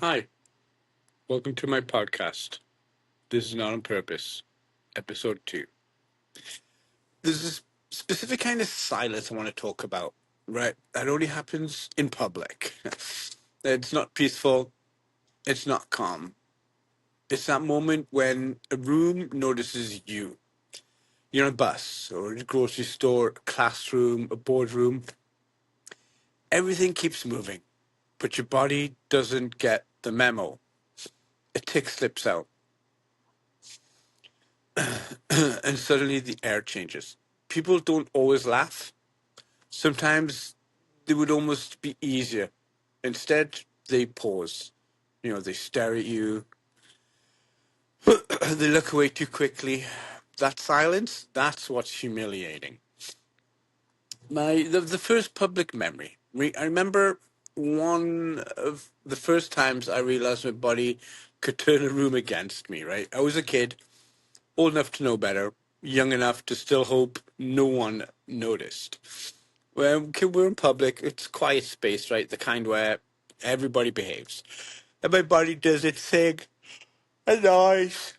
Hi, welcome to my podcast. This is Not on Purpose, episode 2. There's this specific kind of silence I want to talk about, right? That only happens in public. It's not peaceful, it's not calm. It's that moment when a room notices you. You're on a bus or a grocery store, a classroom, a boardroom. Everything keeps moving, but your body doesn't get the memo. A tick slips out, and suddenly the air changes. People don't always laugh. Sometimes they would almost be easier. Instead, they pause. They stare at you. They look away too quickly. That silence, that's what's humiliating. The first public memory. I remember one of the first times I realized my body could turn a room against me, right? I was a kid, old enough to know better, young enough to still hope no one noticed. When we're in public, it's quiet space, right? The kind where everybody behaves. And my body does its thing. A noise,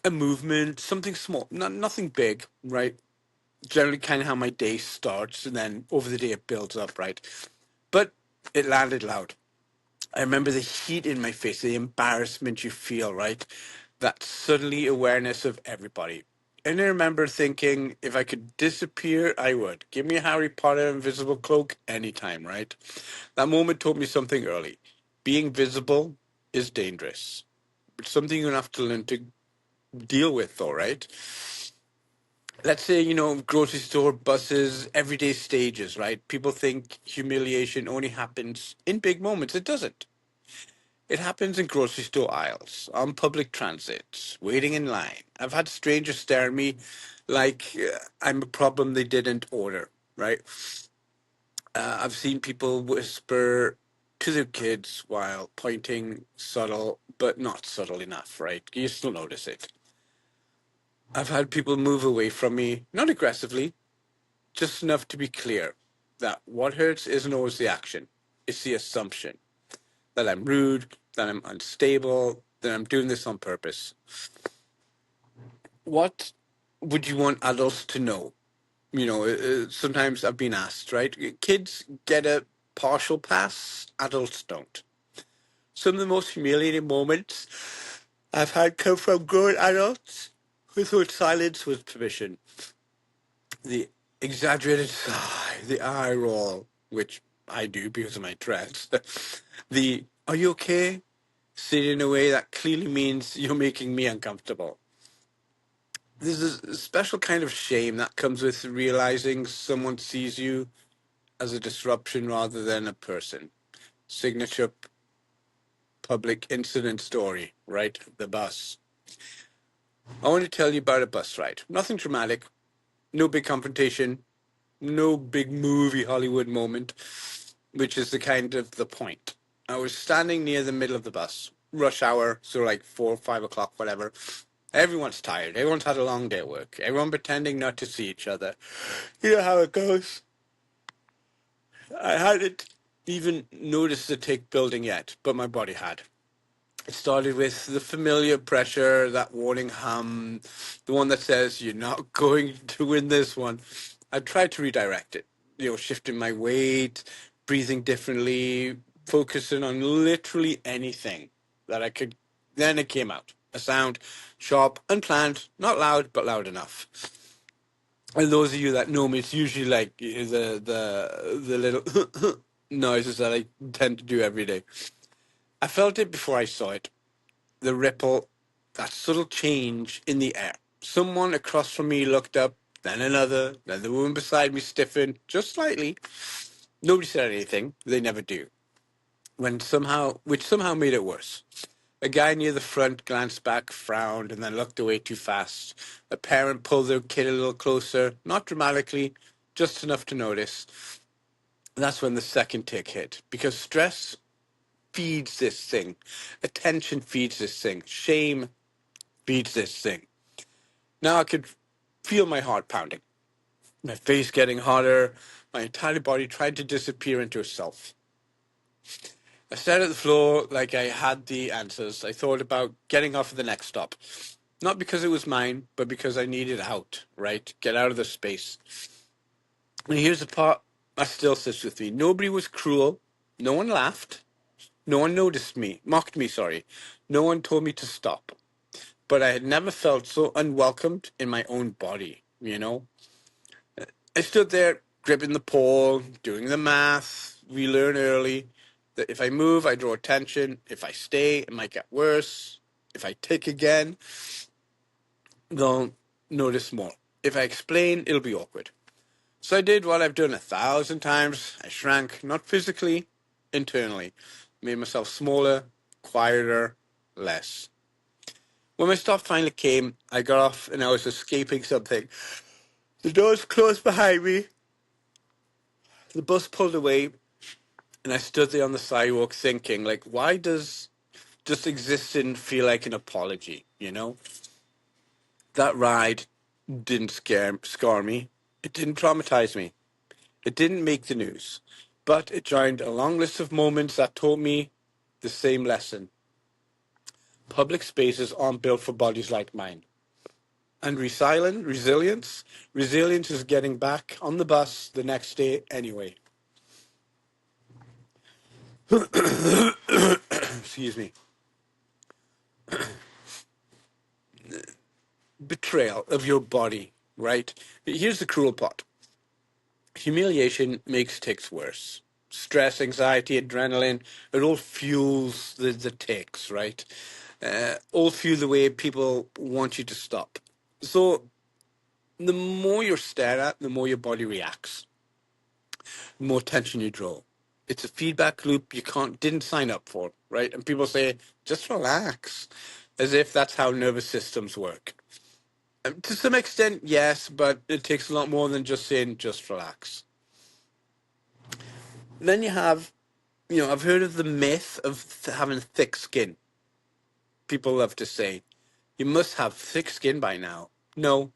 a movement, something small. Nothing big, right? Generally kind of how my day starts, and then over the day it builds up, right? But it landed loud. I remember the heat in my face, the embarrassment you feel, right? That suddenly awareness of everybody. And I remember thinking, if I could disappear, I would. Give me a Harry Potter invisible cloak anytime, right? That moment taught me something early. Being visible is dangerous. It's something you have to learn to deal with, though, right? Let's say, grocery store, buses, everyday stages, right? People think humiliation only happens in big moments. It doesn't. It happens in grocery store aisles, on public transit, waiting in line. I've had strangers stare at me like I'm a problem they didn't order, right? I've seen people whisper to their kids while pointing subtle, but not subtle enough, right? You still notice it. I've had people move away from me, not aggressively, just enough to be clear that what hurts isn't always the action, it's the assumption that I'm rude, that I'm unstable, that I'm doing this on purpose. What would you want adults to know? Sometimes I've been asked, right? Kids get a partial pass, adults don't. Some of the most humiliating moments I've had come from grown adults who thought silence was permission. The exaggerated sigh, the eye roll, which I do because of my Tourette's. The "Are you okay?" said in a way that clearly means you're making me uncomfortable. There's a special kind of shame that comes with realizing someone sees you as a disruption rather than a person. Signature public incident story, right? The bus. I want to tell you about a bus ride. Nothing dramatic, no big confrontation, no big movie Hollywood moment, which is the kind of the point. I was standing near the middle of the bus, rush hour, so like 4 or 5 o'clock, whatever. Everyone's tired. Everyone's had a long day at work. Everyone pretending not to see each other. You know how it goes. I hadn't even noticed the tick building yet, but my body had. It started with the familiar pressure, that warning hum, the one that says, you're not going to win this one. I tried to redirect it, shifting my weight, breathing differently, focusing on literally anything that I could. Then it came out. A sound, sharp, unplanned, not loud, but loud enough. And those of you that know me, it's usually like the little noises that I tend to do every day. I felt it before I saw it. The ripple, that subtle change in the air. Someone across from me looked up, then another, then the woman beside me stiffened just slightly. Nobody said anything. They never do. Which somehow made it worse. A guy near the front glanced back, frowned, and then looked away too fast. A parent pulled their kid a little closer, not dramatically, just enough to notice. And that's when the second tick hit, because stress feeds this thing. Attention feeds this thing. Shame feeds this thing. Now I could feel my heart pounding, my face getting hotter, my entire body tried to disappear into itself. I stared at the floor like I had the answers. I thought about getting off at the next stop. Not because it was mine, but because I needed out, right? Get out of the space. And here's the part that still sits with me. Nobody was cruel. No one laughed. No one noticed me, mocked me, sorry. No one told me to stop. But I had never felt so unwelcomed in my own body, you know? I stood there gripping the pole, doing the math. We learn early that if I move, I draw attention. If I stay, it might get worse. If I tick again, they'll notice more. If I explain, it'll be awkward. So I did what I've done 1,000 times. I shrank, not physically, internally. Made myself smaller, quieter, less. When my stop finally came, I got off and I was escaping something. The doors closed behind me. The bus pulled away, and I stood there on the sidewalk thinking, like, why does just existing feel like an apology, you know? That ride didn't scar me. It didn't traumatize me. It didn't make the news. But it joined a long list of moments that taught me the same lesson. Public spaces aren't built for bodies like mine. And resilience is getting back on the bus the next day anyway. Excuse me. Betrayal of your body, right? Here's the cruel part. Humiliation makes tics worse. Stress, anxiety, adrenaline, it all fuels the tics, right? All fuel the way people want you to stop. So the more you're stared at, the more your body reacts, the more tension you draw. It's a feedback loop you didn't sign up for, right? And people say, just relax, as if that's how nervous systems work. To some extent, yes, but it takes a lot more than just saying, just relax. Then you have, I've heard of the myth of having thick skin. People love to say, you must have thick skin by now. No,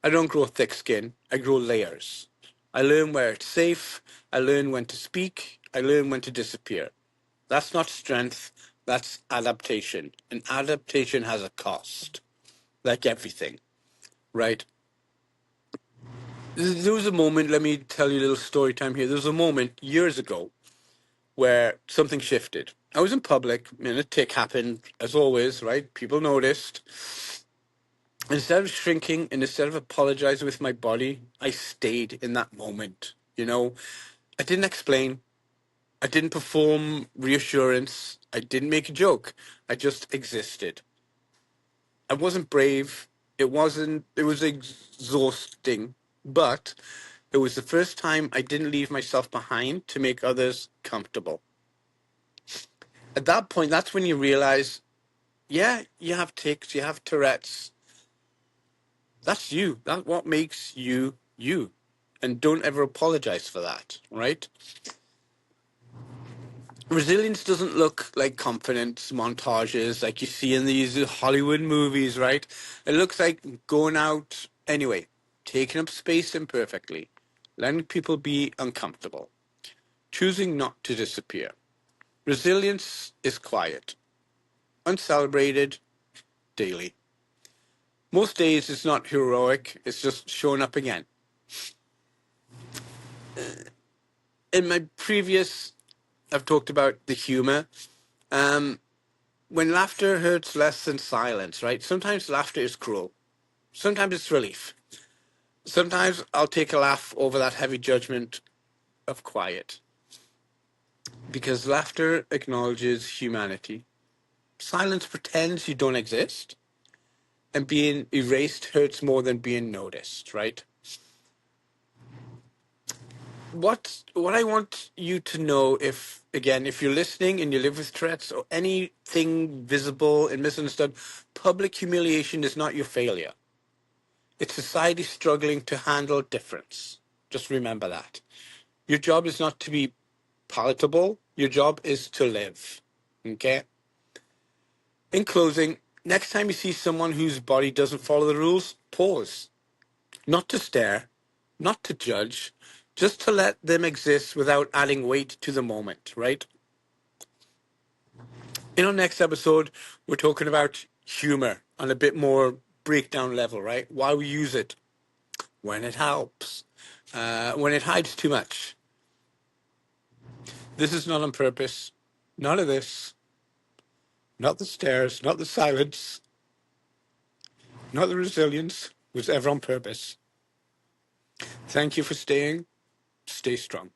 I don't grow thick skin. I grow layers. I learn where it's safe. I learn when to speak. I learn when to disappear. That's not strength. That's adaptation. And adaptation has a cost, like everything, right? There was a moment, let me tell you a little story time here. There was a moment years ago where something shifted. I was in public, and a tick happened, as always, right? People noticed. Instead of shrinking and instead of apologizing with my body, I stayed in that moment. I didn't explain. I didn't perform reassurance. I didn't make a joke. I just existed. I wasn't brave. It was exhausting, but it was the first time I didn't leave myself behind to make others comfortable. At that point, that's when you realize, yeah, you have tics, you have Tourette's. That's you. That's what makes you, you. And don't ever apologize for that, right? Resilience doesn't look like confidence montages like you see in these Hollywood movies, right? It looks like going out anyway, taking up space imperfectly, letting people be uncomfortable, choosing not to disappear. Resilience is quiet, uncelebrated, daily. Most days it's not heroic, it's just showing up again. In my previous, I've talked about the humor. When laughter hurts less than silence, right? Sometimes laughter is cruel. Sometimes it's relief. Sometimes I'll take a laugh over that heavy judgment of quiet. Because laughter acknowledges humanity. Silence pretends you don't exist. And being erased hurts more than being noticed, right? What I want you to know, if you're listening and you live with Tourette's or anything visible and misunderstood, public humiliation is not your failure. It's society struggling to handle difference. Just remember that. Your job is not to be palatable. Your job is to live. Okay? In closing, next time you see someone whose body doesn't follow the rules, pause. Not to stare, not to judge, just to let them exist without adding weight to the moment, right? In our next episode, we're talking about humor on a bit more breakdown level, right? Why we use it, when it helps, when it hides too much. This is not on purpose. None of this. Not the stares, not the silence, not the resilience was ever on purpose. Thank you for staying. Stay strong.